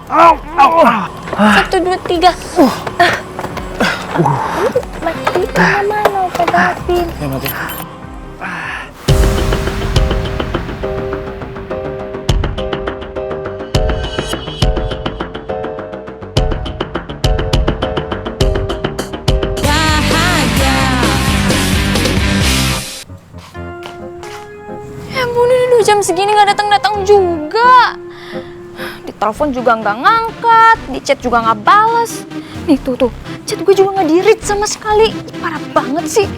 Satu, dua, tiga. Mati mana Opa Davin? Ya mati. Ya ampun, ini 2 jam segini nggak datang-datang juga. Di telepon juga nggak ngangkat, di chat juga nggak balas. Nih tuh, chat gue juga nggak di-read sama sekali. Parah banget sih.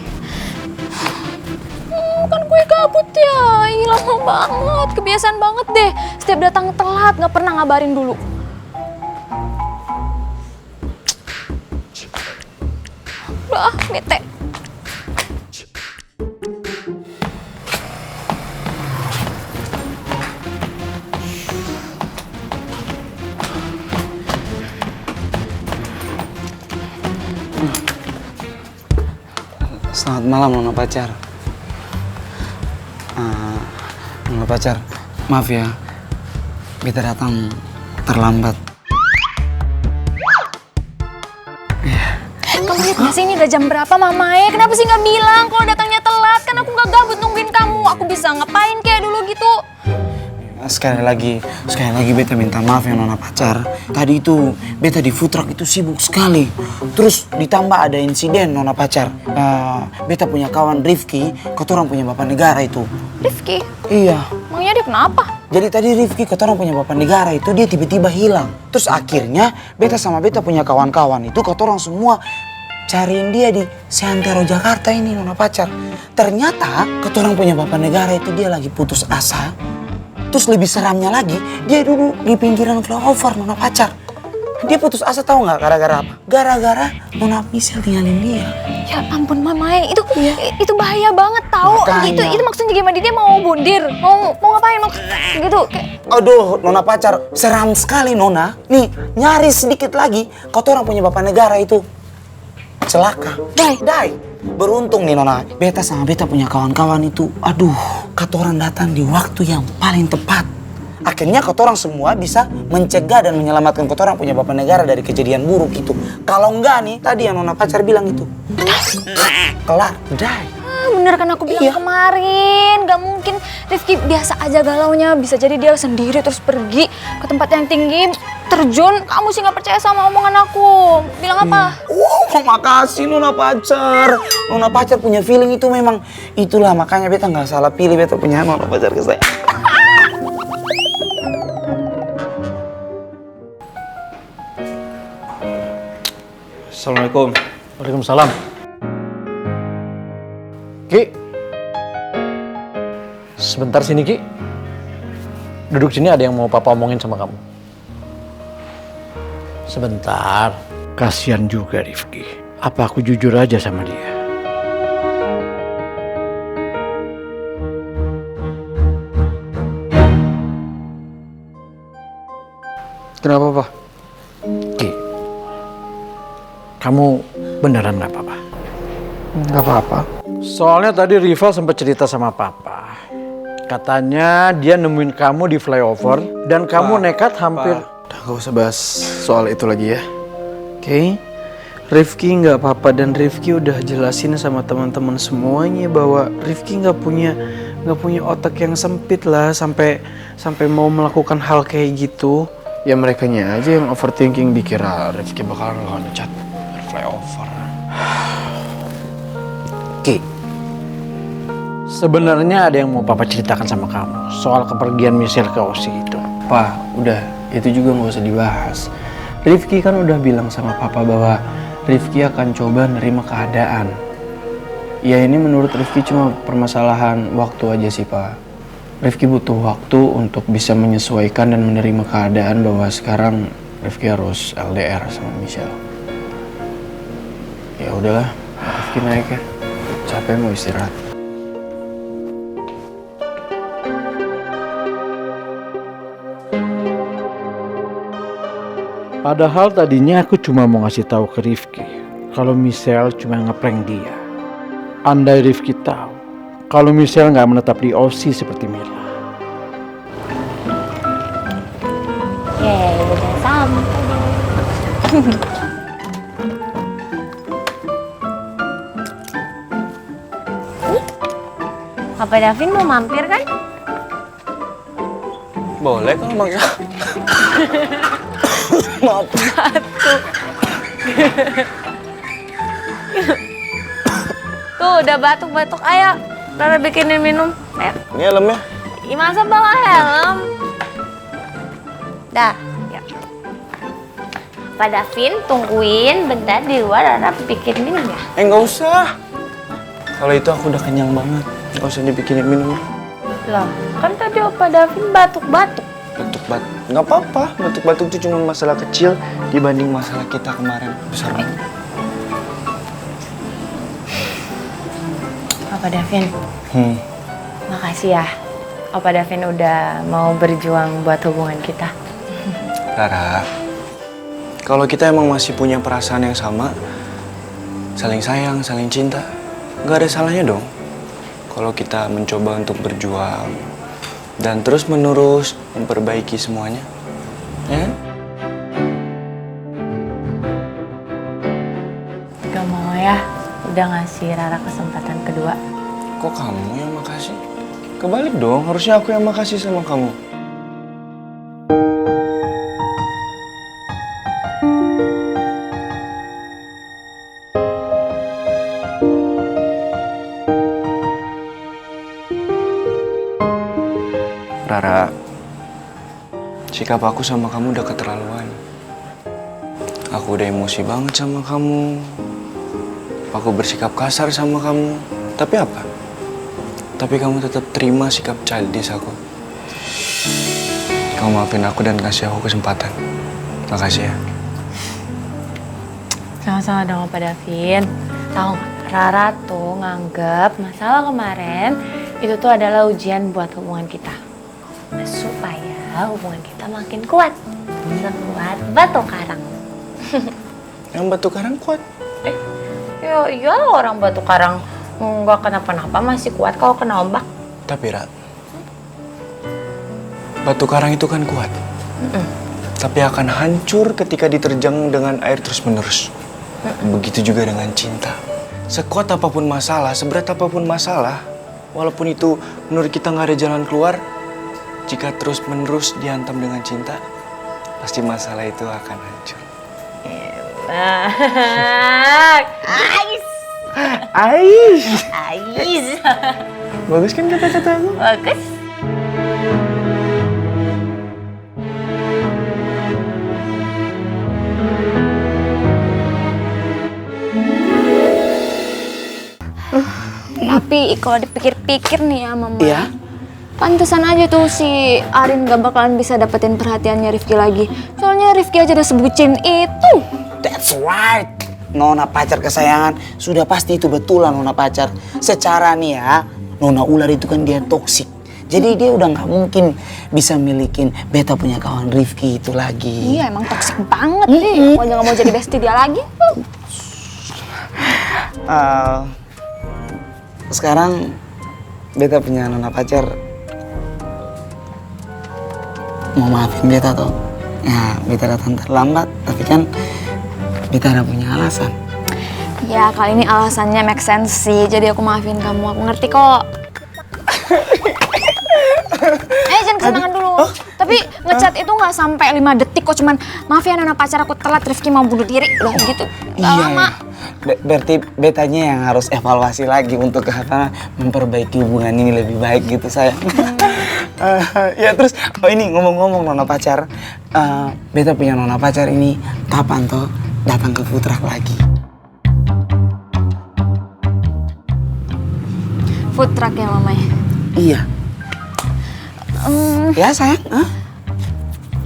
Kan gue gabut ya, ih lama banget, kebiasaan banget deh. Setiap datang telat, nggak pernah ngabarin dulu. Udah, bete. Selamat malam Nona pacar. Nona pacar, maaf ya, beta datang terlambat. Kamu lihat gak sih ini udah jam berapa Mamae? Kenapa sih nggak bilang kalau datangnya telat? Kan aku nggak gabut nungguin kamu. Aku bisa ngapain kayak dulu gitu. Sekali lagi beta minta maaf ya Nona pacar. Tadi itu beta di food truck itu sibuk sekali. Terus ditambah ada insiden Nona pacar. Beta punya kawan Rifki, kotoran punya bapak negara itu. Rifki? Iya. Emangnya dia kenapa? Jadi tadi Rifki kotoran punya bapak negara itu dia tiba-tiba hilang. Terus akhirnya beta sama beta punya kawan-kawan itu kotoran semua cariin dia di seantero Jakarta ini Nona pacar. Ternyata kotoran punya bapak negara itu dia lagi putus asa. Terus lebih seramnya lagi, dia dulu di pinggiran flyover Nona pacar. Dia putus asa tahu nggak gara-gara apa? Gara-gara Nona Michelle tinggalin dia. Ya ampun Mamae, itu bahaya banget tahu. Makanya. Itu maksudnya gimana? Dia mau bundir, mau ngapain? Mau gitu. Aduh, Nona pacar, seram sekali Nona. Nih, nyaris sedikit lagi, kotoran punya bapak negara itu celaka. Dai. Beruntung nih Nona, beta sama beta punya kawan-kawan itu, aduh, kotoran datang di waktu yang paling tepat. Akhirnya kotoran semua bisa mencegah dan menyelamatkan kotoran punya bapak negara dari kejadian buruk itu. Kalau enggak nih, tadi yang Nona pacar bilang itu, kelar, dai. Bener kan aku bilang kemarin, gak mungkin Rifki biasa aja galaunya, bisa jadi dia sendiri terus pergi ke tempat yang tinggi, terjun. Kamu sih gak percaya sama omongan aku. Bilang apa? Wow, makasih Nona pacar. Nona pacar punya feeling itu memang itulah, makanya beta nggak salah pilih, beta punya Nona pacar ke saya. Assalamualaikum. Waalaikumsalam. Ki, sebentar sini Ki. Duduk sini, ada yang mau Papa omongin sama kamu. Sebentar. Kasihan juga Rifki. Apa aku jujur aja sama dia? Kenapa Pak? Ki, kamu beneran gak apa-apa? Nggak apa-apa. Soalnya tadi Riva sempat cerita sama Papa. Katanya dia nemuin kamu di flyover dan kamu nekat hampir... Udah gak usah bahas soal itu lagi ya. Oke? Rifki nggak apa-apa dan Rifki udah jelasin sama teman-teman semuanya bahwa Rifki nggak punya otak yang sempit lah sampai mau melakukan hal kayak gitu. Ya merekanya aja yang overthinking, dikira Rifki bakalan loncat dari flyover. Ki, sebenarnya ada yang mau Papa ceritakan sama kamu soal kepergian Michelle ke Aussie itu. Pak, udah itu juga nggak usah dibahas. Rifki kan udah bilang sama Papa bahwa Rifki akan coba nerima keadaan. Ya ini menurut Rifki cuma permasalahan waktu aja sih Pak. Rifki butuh waktu untuk bisa menyesuaikan dan menerima keadaan bahwa sekarang Rifki harus LDR sama Michelle. Ya udahlah, Rifki naik ya. Capek mau istirahat. Padahal tadinya aku cuma mau ngasih tahu ke Rifki kalau Michelle cuma ngeprank dia. Andai Rifki tahu kalau Michelle nggak menetap di Aussie seperti Mila. Yeay, udah ampun. Papa Davin mau mampir kan? Boleh kalau maksa. Maaf. Tuh udah batuk-batuk, ayo Rara bikinin minum. Ayo. Ini helmnya. Ih, masa bawa helm? Dah, ya. Pak Davin tungguin bentar di luar, Rara bikin minum ya. Nggak usah. Kalau itu aku udah kenyang banget. Nggak usah dibikinin minum. Loh, kan tadi Opa Davin batuk-batuk. Batuk-batuk. Nggak apa-apa. Batuk-batuk itu cuma masalah kecil dibanding masalah kita kemarin. Besar banget. Opa Davin, makasih ya. Opa Davin udah mau berjuang buat hubungan kita. Rara, kalau kita emang masih punya perasaan yang sama, saling sayang, saling cinta, nggak ada salahnya dong kalau kita mencoba untuk berjuang dan terus-menerus memperbaiki semuanya, ya kan? Gak mau ya, udah ngasih Rara kesempatan kedua. Kok kamu yang makasih? Kebalik dong, harusnya aku yang makasih sama kamu. Rara, sikap aku sama kamu udah keterlaluan. Aku udah emosi banget sama kamu. Aku bersikap kasar sama kamu. Tapi apa? Tapi kamu tetap terima sikap childish aku. Kamu maafin aku dan kasih aku kesempatan. Makasih ya. Sama-sama dong Opa Davin. Tahu nggak, Rara tuh nganggep masalah kemarin itu tuh adalah ujian buat hubungan kita. Supaya hubungan kita makin kuat. Sekuat batu karang. Yang batu karang kuat. Ya iyalah, orang batu karang nggak kenapa-napa masih kuat kalau kena ombak. Tapi Ra, batu karang itu kan kuat. Tapi akan hancur ketika diterjang dengan air terus-menerus. Begitu juga dengan cinta. Sekuat apapun masalah, seberat apapun masalah, walaupun itu menurut kita nggak ada jalan keluar, jika terus-menerus dihantam dengan cinta, pasti masalah itu akan hancur. Ais. Ais. Ais. Bagus kan kata-kata aku? Bagus. Tapi kalau dipikir-pikir nih ya Mama, Iya. pantesan aja tuh si Arin gak bakalan bisa dapetin perhatiannya Rifki lagi. Soalnya Rifki aja udah sebutin itu. That's right. Nona pacar kesayangan, sudah pasti itu betulan Nona pacar. Secara nih ya, Nona ular itu kan dia toksik. Jadi dia udah nggak mungkin bisa milikin beta punya kawan Rifki itu lagi. Iya emang toksik banget nih. Aku aja gak mau jadi bestie dia lagi. Sekarang beta punya Nona pacar. Mau maafin beta toh? Ya beta datang terlambat, tapi kan beta ada punya alasan. Ya kali ini alasannya make sense sih. Jadi aku maafin kamu. Aku ngerti kok. Jangan kesenangan dulu. Tapi ngechat itu nggak sampai 5 detik kok. Cuman maaf ya Nona pacar aku telat. Rifki mau bunuh diri. Udah gitu. Gak lama. Berarti betanya yang harus evaluasi lagi untuk memperbaiki hubungan ini lebih baik gitu sayang. Ya terus, oh ini ngomong-ngomong Nona pacar, beta punya Nona pacar ini kapan toh datang ke food truck lagi? Food truck ya Mama ya? Iya. Ya sayang?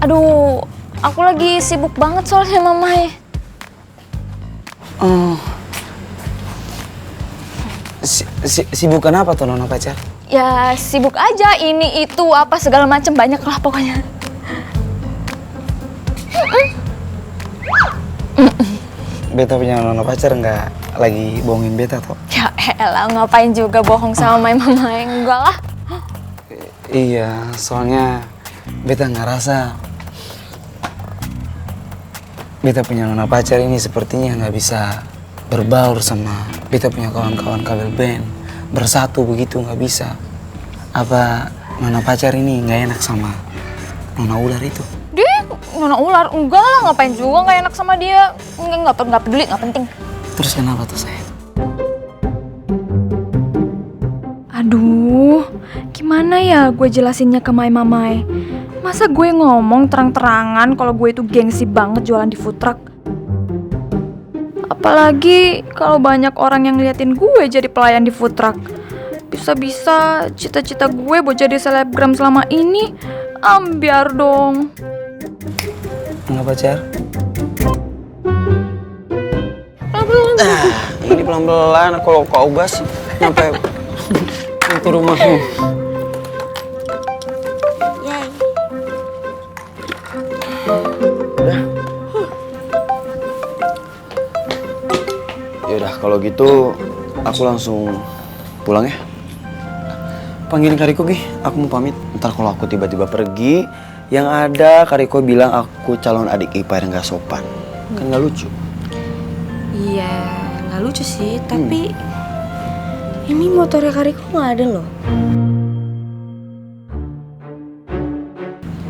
Aduh, aku lagi sibuk banget soalnya Mama ya. Sibuk kenapa tuh Nona pacar? Ya sibuk aja, ini itu apa segala macam banyak lah pokoknya. Beta punya Nona pacar nggak lagi bohongin beta toh? Ya elah, ngapain juga bohong sama Mama, enggak lah. Iya, soalnya beta ngerasa beta punya nona pacar ini sepertinya nggak bisa berbaur sama beta punya kawan-kawan kabel band. Bersatu begitu nggak bisa. Apa nona pacar ini nggak enak sama nona ular itu? Dia nona ular? Enggak lah, ngapain juga nggak enak sama dia. Nggak peduli, nggak penting. Terus kenapa tuh sayang? Aduh, gimana ya gue jelasinnya ke Mamai? Masa gue ngomong terang-terangan kalau gue itu gengsi banget jualan di food truck? Apalagi kalau banyak orang yang ngeliatin gue jadi pelayan di food truck. Bisa-bisa cita-cita gue buat jadi selebgram selama ini ambiar dong. Nona pacar? Ini pelan-pelan, kalau kau gas sampai ke rumahmu. Yaudah, kalau gitu aku langsung pulang ya. Panggilin Kariko Gi, aku mau pamit. Ntar kalau aku tiba-tiba pergi, yang ada Kariko bilang aku calon adik ipar yang gak sopan. Kan gak lucu. Iya, nggak lucu sih, tapi ini motornya Kariko nggak ada loh.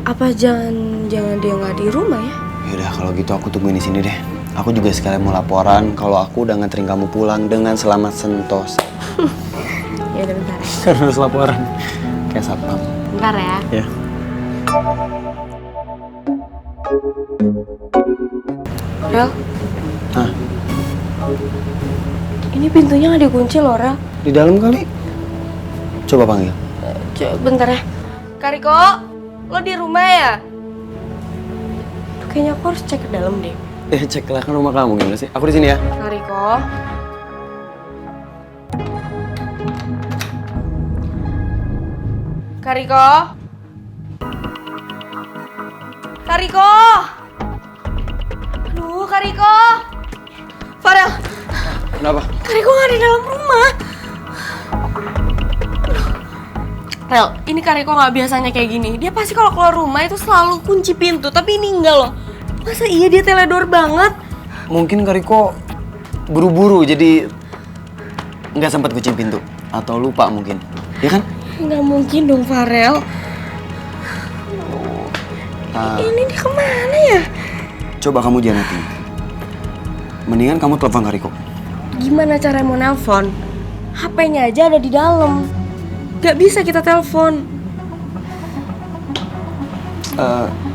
Apa jangan dia nggak di rumah ya? Yaudah, kalau gitu aku tungguin di sini deh. Aku juga sekalian mau laporan kalau aku udah nganterin kamu pulang dengan selamat sentosa. Ya udah bentar. Harus laporan kayak satpam. Bentar ya. Ya. Rel, Hah? ini pintunya nggak dikunci loh, Rel. Di dalam kali? Coba panggil. Bentar ya. Kariko, lo di rumah ya? Tuh, kayaknya aku harus cek ke dalam deh. Cek lah kan rumah kamu gimana sih? Aku di sini ya. Kariko. Kariko. Kariko. Aduh, Kariko. Farel, Kenapa? Kariko nggak di dalam rumah. Rel, ini Kariko nggak biasanya kayak gini. Dia pasti kalau keluar rumah itu selalu kunci pintu, tapi ini enggak loh. Masa iya dia teledor banget? Mungkin Kariko buru-buru jadi nggak sempat kucing pintu atau lupa mungkin. Ya kan? Nggak mungkin dong, Farel. Ah, Ini dia kemana ya? coba kamu janatin. Mendingan kamu telepon Kariko. Gimana cara mau nelpon? HP-nya aja ada di dalam. Gak bisa kita telepon.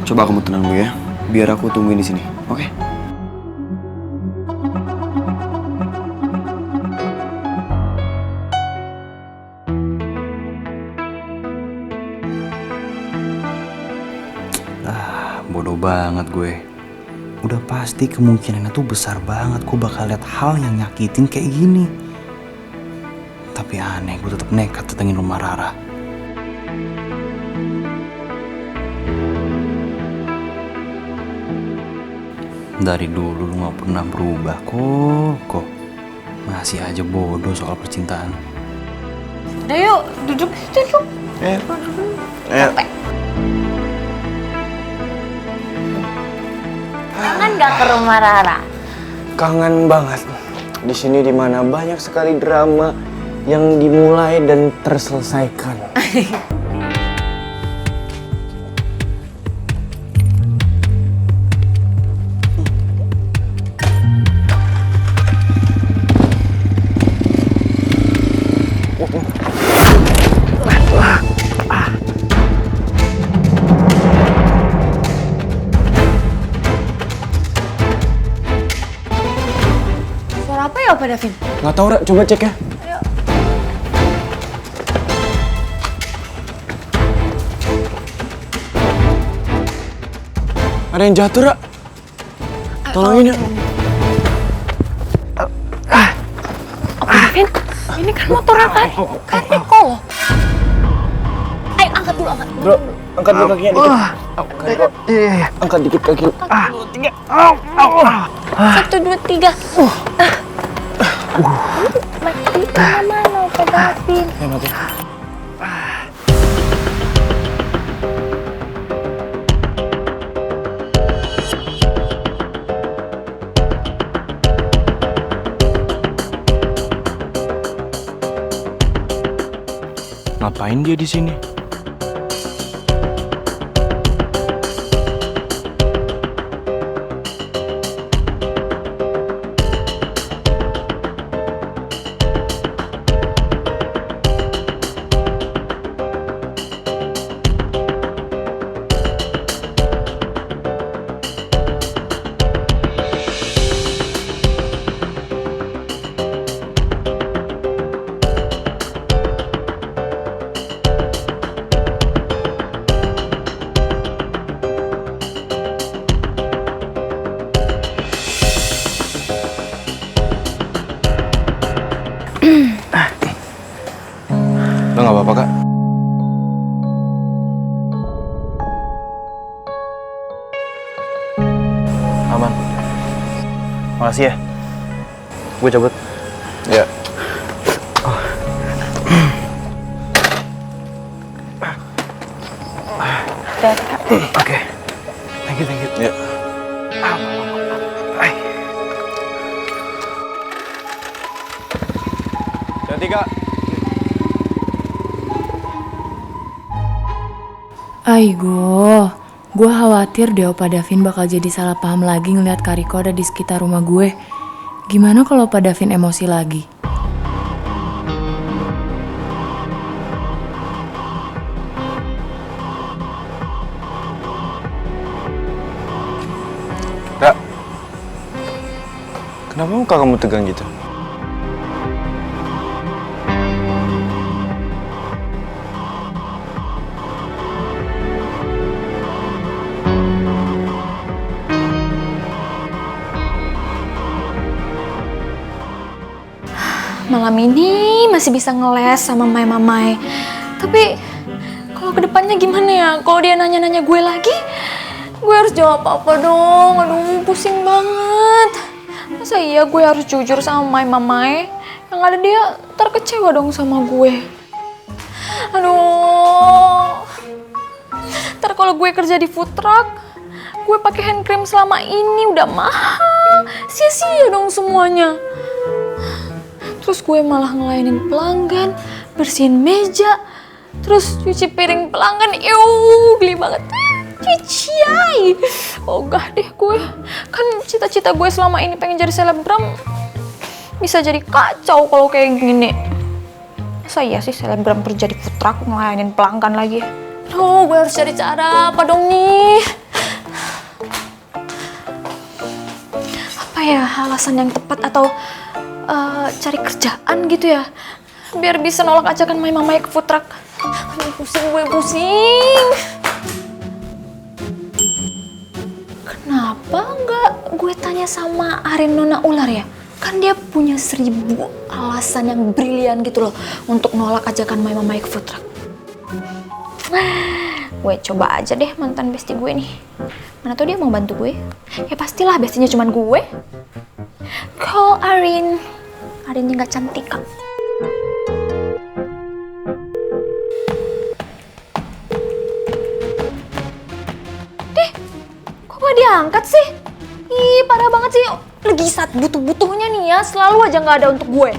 Coba kamu tenang dulu ya. Biar aku tungguin di sini. Oke? Bodoh banget gue. Udah pasti kemungkinannya tuh besar banget gue bakal lihat hal yang nyakitin kayak gini. Tapi aneh, gue tetap nekat datengin rumah Rara. Dari dulu lu gak pernah berubah kok. Masih aja bodoh soal percintaan. Udah yuk, duduk situ yuk. Kangen gak ke rumah Rara? Kangen banget. Di sini dimana banyak sekali drama yang dimulai dan terselesaikan. Suara apa ya, Pak Davin? Nggak tahu, Ra. Coba cek ya. Ada yang jatuh, Ra. Tolongin ya. Davin, ini kan motor Kariko. Ayo angkat dulu, angkat. Bro, angkat dulu kakinya dikit. Angkat dikit kaki. 1, 2, 3. Mati mana Pak Davin? Ya, mati. Ngapain dia di sini? Lo nggak apa-apa, Kak? Aman. Makasih ya. Gue cabut. Ya. Oke. Thank you. Ya. Hati-hati, Kak. Aigo, gue khawatir deh Opa Davin bakal jadi salah paham lagi ngeliat Kak Riko ada di sekitar rumah gue. Gimana kalau Opa Davin emosi lagi? Kak, kenapa muka kamu tegang gitu? Malam ini masih bisa ngeles sama Mamai. Tapi kalau kedepannya gimana ya? Kalau dia nanya-nanya gue lagi, gue harus jawab apa dong? Aduh, pusing banget. Masa iya gue harus jujur sama Mamai? Yang ada dia terkecewa dong sama gue. Aduh. Ntar kalau gue kerja di food truck, gue pakai hand cream selama ini udah mahal. Sia-sia dong semuanya. Terus gue malah ngelayanin pelanggan, bersihin meja, terus cuci piring pelanggan. Geli banget. Ciciai. Ogah deh gue. Kan cita-cita gue selama ini pengen jadi selebgram bisa jadi kacau kalau kayak gini. Masa iya sih selebgram kerja di food truck ngelayanin pelanggan lagi? Gue harus cari cara apa dong nih? Apa ya alasan yang tepat atau cari kerjaan gitu ya, biar bisa nolak ajakan Mamai ke food truck. Aduh, pusing gue, pusing. Kenapa nggak gue tanya sama Arin Nona Ular ya? Kan dia punya 1000 alasan yang brilian gitu loh untuk nolak ajakan Mamai ke food truck. Gue coba aja deh mantan bestie gue nih. Mana tuh dia mau bantu gue? Ya pastilah bestinya cuman gue. Call Arin. Arinnya nggak cantik kak. Deh, kok gak diangkat sih? Ih, parah banget sih. Lagi saat butuh-butuhnya nih ya, selalu aja nggak ada untuk gue.